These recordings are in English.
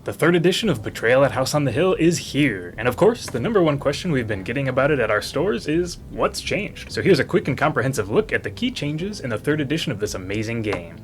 The third edition of Betrayal at House on the Hill is here, and of course, the number one question we've been getting about it at our stores is, what's changed? So here's a quick and comprehensive look at the key changes in the third edition of this amazing game.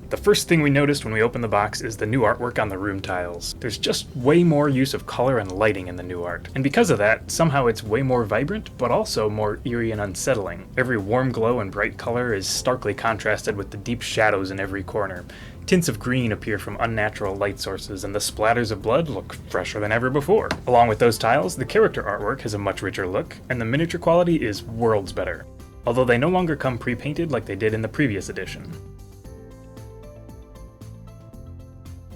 The first thing we noticed when we opened the box is the new artwork on the room tiles. There's just way more use of color and lighting in the new art, and because of that, somehow it's way more vibrant, but also more eerie and unsettling. Every warm glow and bright color is starkly contrasted with the deep shadows in every corner. Tints of green appear from unnatural light sources, and the splatters of blood look fresher than ever before. Along with those tiles, the character artwork has a much richer look, and the miniature quality is worlds better, although they no longer come pre-painted like they did in the previous edition.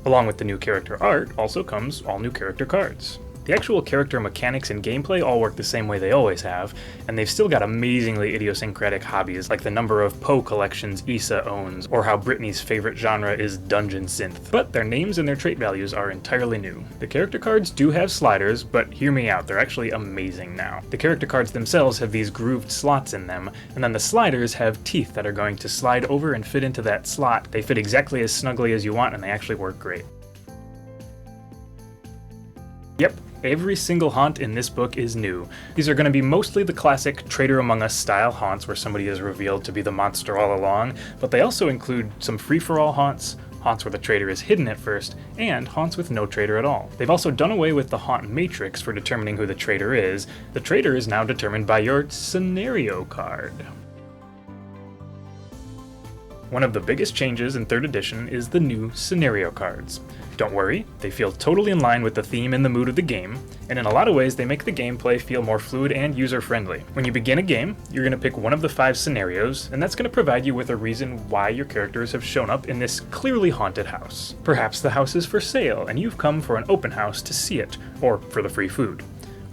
Along with the new character art also comes all new character cards. The actual character mechanics and gameplay all work the same way they always have, and they've still got amazingly idiosyncratic hobbies like the number of Poe collections Issa owns, or how Brittany's favorite genre is dungeon synth. But their names and their trait values are entirely new. The character cards do have sliders, but hear me out, they're actually amazing now. The character cards themselves have these grooved slots in them, and then the sliders have teeth that are going to slide over and fit into that slot. They fit exactly as snugly as you want, and they actually work great. Yep. Every single haunt in this book is new. These are going to be mostly the classic Traitor Among Us style haunts where somebody is revealed to be the monster all along, but they also include some free-for-all haunts, haunts where the traitor is hidden at first, and haunts with no traitor at all. They've also done away with the haunt matrix for determining who the traitor is. The traitor is now determined by your scenario card. One of the biggest changes in 3rd edition is the new scenario cards. Don't worry, they feel totally in line with the theme and the mood of the game, and in a lot of ways they make the gameplay feel more fluid and user-friendly. When you begin a game, you're going to pick one of the 5 scenarios, and that's going to provide you with a reason why your characters have shown up in this clearly haunted house. Perhaps the house is for sale, and you've come for an open house to see it, or for the free food.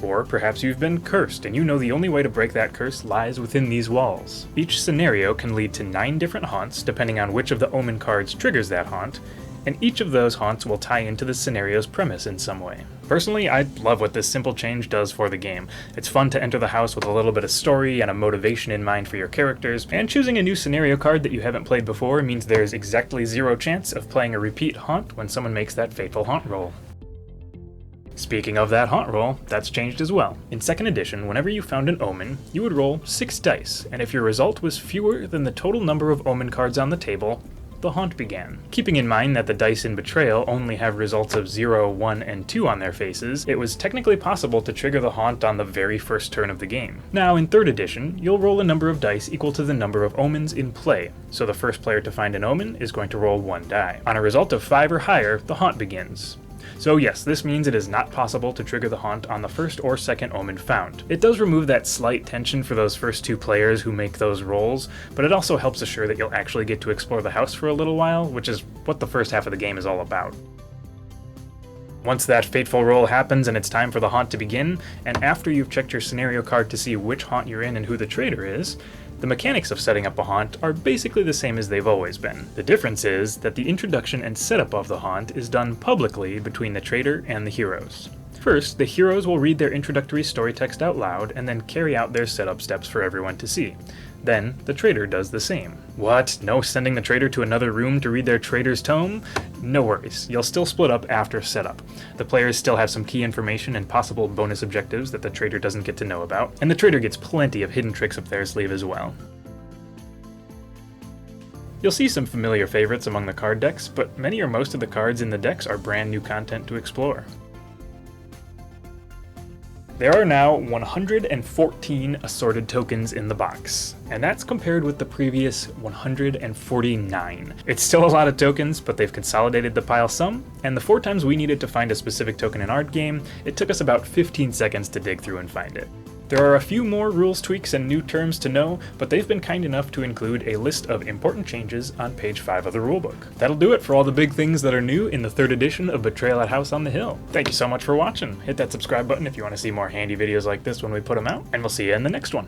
Or perhaps you've been cursed, and you know the only way to break that curse lies within these walls. Each scenario can lead to 9 different haunts, depending on which of the Omen cards triggers that haunt, and each of those haunts will tie into the scenario's premise in some way. Personally, I love what this simple change does for the game. It's fun to enter the house with a little bit of story and a motivation in mind for your characters, and choosing a new scenario card that you haven't played before means there's exactly 0 chance of playing a repeat haunt when someone makes that fateful haunt roll. Speaking of that haunt roll, that's changed as well. In 2nd edition, whenever you found an Omen, you would roll 6 dice, and if your result was fewer than the total number of Omen cards on the table, the haunt began. Keeping in mind that the dice in Betrayal only have results of 0, 1, and 2 on their faces, it was technically possible to trigger the haunt on the very first turn of the game. Now, in 3rd edition, you'll roll a number of dice equal to the number of Omens in play, so the first player to find an Omen is going to roll 1 die. On a result of 5 or higher, the haunt begins. So yes, this means it is not possible to trigger the haunt on the first or second Omen found. It does remove that slight tension for those first 2 players who make those rolls, but it also helps assure that you'll actually get to explore the house for a little while, which is what the first half of the game is all about. Once that fateful roll happens and it's time for the haunt to begin, and after you've checked your scenario card to see which haunt you're in and who the traitor is, the mechanics of setting up a haunt are basically the same as they've always been. The difference is that the introduction and setup of the haunt is done publicly between the traitor and the heroes. First, the heroes will read their introductory story text out loud and then carry out their setup steps for everyone to see. Then, the traitor does the same. What? No sending the traitor to another room to read their traitor's tome? No worries, you'll still split up after setup. The players still have some key information and possible bonus objectives that the traitor doesn't get to know about, and the traitor gets plenty of hidden tricks up their sleeve as well. You'll see some familiar favorites among the card decks, but many or most of the cards in the decks are brand new content to explore. There are now 114 assorted tokens in the box, and that's compared with the previous 149. It's still a lot of tokens, but they've consolidated the pile some, and the 4 times we needed to find a specific token in our game, it took us about 15 seconds to dig through and find it. There are a few more rules tweaks and new terms to know, but they've been kind enough to include a list of important changes on page 5 of the rulebook. That'll do it for all the big things that are new in the 3rd edition of Betrayal at House on the Hill. Thank you so much for watching. Hit that subscribe button if you want to see more handy videos like this when we put them out, and we'll see you in the next one.